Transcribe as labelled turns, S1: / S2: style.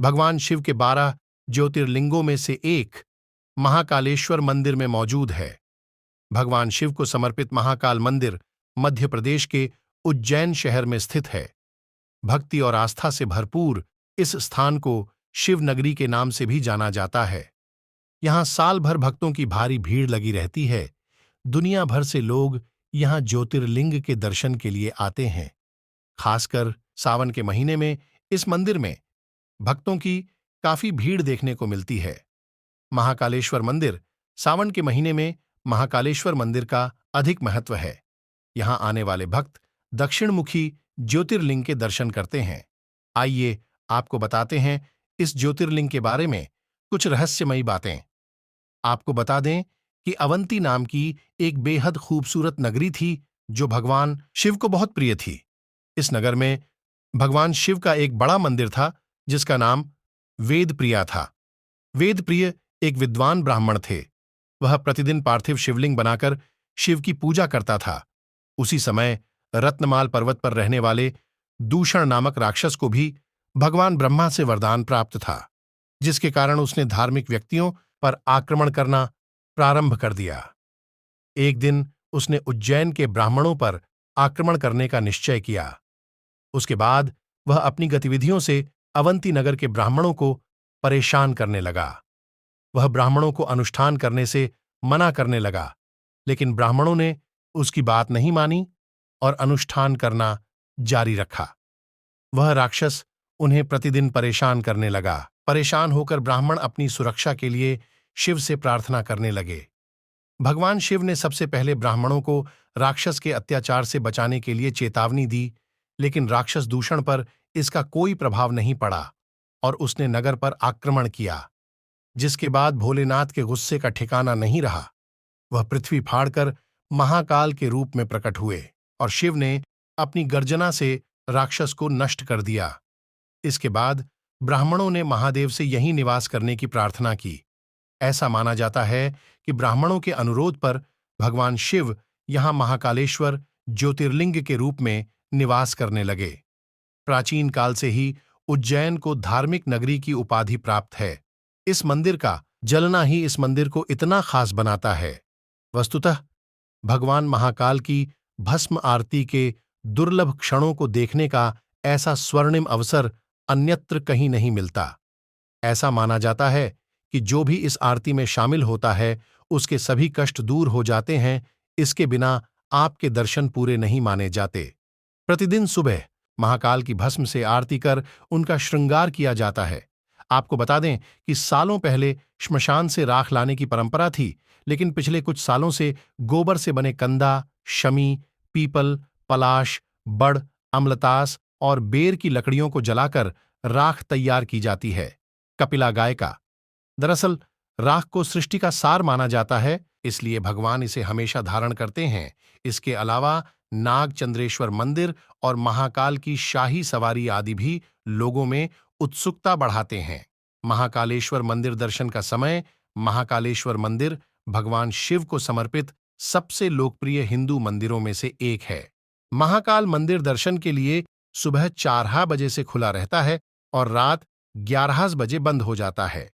S1: भगवान शिव के 12 ज्योतिर्लिंगों में से एक महाकालेश्वर मंदिर में मौजूद है। भगवान शिव को समर्पित महाकाल मंदिर मध्य प्रदेश के उज्जैन शहर में स्थित है। भक्ति और आस्था से भरपूर इस स्थान को शिव नगरी के नाम से भी जाना जाता है। यहाँ साल भर भक्तों की भारी भीड़ लगी रहती है। दुनिया भर से लोग यहाँ ज्योतिर्लिंग के दर्शन के लिए आते हैं। खासकर सावन के महीने में इस मंदिर में भक्तों की काफी भीड़ देखने को मिलती है। महाकालेश्वर मंदिर सावन के महीने में महाकालेश्वर मंदिर का अधिक महत्व है। यहाँ आने वाले भक्त दक्षिणमुखी ज्योतिर्लिंग के दर्शन करते हैं। आइए आपको बताते हैं इस ज्योतिर्लिंग के बारे में कुछ रहस्यमयी बातें। आपको बता दें कि अवंती नाम की एक बेहद खूबसूरत नगरी थी जो भगवान शिव को बहुत प्रिय थी। इस नगर में भगवान शिव का एक बड़ा मंदिर था जिसका नाम वेदप्रिया था। वेदप्रिय एक विद्वान ब्राह्मण थे। वह प्रतिदिन पार्थिव शिवलिंग बनाकर शिव की पूजा करता था। उसी समय रत्नमाल पर्वत पर रहने वाले दूषण नामक राक्षस को भी भगवान ब्रह्मा से वरदान प्राप्त था, जिसके कारण उसने धार्मिक व्यक्तियों पर आक्रमण करना प्रारंभ कर दिया। एक दिन उसने उज्जैन के ब्राह्मणों पर आक्रमण करने का निश्चय किया। उसके बाद वह अपनी गतिविधियों से अवंती नगर के ब्राह्मणों को परेशान करने लगा। वह ब्राह्मणों को अनुष्ठान करने से मना करने लगा, लेकिन ब्राह्मणों ने उसकी बात नहीं मानी और अनुष्ठान करना जारी रखा। वह राक्षस उन्हें प्रतिदिन परेशान करने लगा। परेशान होकर ब्राह्मण अपनी सुरक्षा के लिए शिव से प्रार्थना करने लगे। भगवान शिव ने सबसे पहले ब्राह्मणों को राक्षस के अत्याचार से बचाने के लिए चेतावनी दी, लेकिन राक्षस दूषण पर इसका कोई प्रभाव नहीं पड़ा और उसने नगर पर आक्रमण किया, जिसके बाद भोलेनाथ के गुस्से का ठिकाना नहीं रहा। वह पृथ्वी फाड़कर महाकाल के रूप में प्रकट हुए और शिव ने अपनी गर्जना से राक्षस को नष्ट कर दिया। इसके बाद ब्राह्मणों ने महादेव से यहीं निवास करने की प्रार्थना की। ऐसा माना जाता है कि ब्राह्मणों के अनुरोध पर भगवान शिव यहाँ महाकालेश्वर ज्योतिर्लिंग के रूप में निवास करने लगे। प्राचीन काल से ही उज्जैन को धार्मिक नगरी की उपाधि प्राप्त है। इस मंदिर का जलना ही इस मंदिर को इतना खास बनाता है। वस्तुतः भगवान महाकाल की भस्म आरती के दुर्लभ क्षणों को देखने का ऐसा स्वर्णिम अवसर अन्यत्र कहीं नहीं मिलता। ऐसा माना जाता है कि जो भी इस आरती में शामिल होता है उसके सभी कष्ट दूर हो जाते हैं। इसके बिना आपके दर्शन पूरे नहीं माने जाते। प्रतिदिन सुबह महाकाल की भस्म से आरती कर उनका श्रृंगार किया जाता है। आपको बता दें कि सालों पहले श्मशान से राख लाने की परंपरा थी, लेकिन पिछले कुछ सालों से गोबर से बने कंदा, शमी, पीपल, पलाश, बड़, अम्लतास और बेर की लकड़ियों को जलाकर राख तैयार की जाती है। कपिला गाय का दरअसल राख को सृष्टि का सार माना जाता है, इसलिए भगवान इसे हमेशा धारण करते हैं। इसके अलावा नागचंद्रेश्वर मंदिर और महाकाल की शाही सवारी आदि भी लोगों में उत्सुकता बढ़ाते हैं। महाकालेश्वर मंदिर दर्शन का समय। महाकालेश्वर मंदिर भगवान शिव को समर्पित सबसे लोकप्रिय हिंदू मंदिरों में से एक है। महाकाल मंदिर दर्शन के लिए सुबह 4 बजे से खुला रहता है और रात 11 बजे बंद हो जाता है।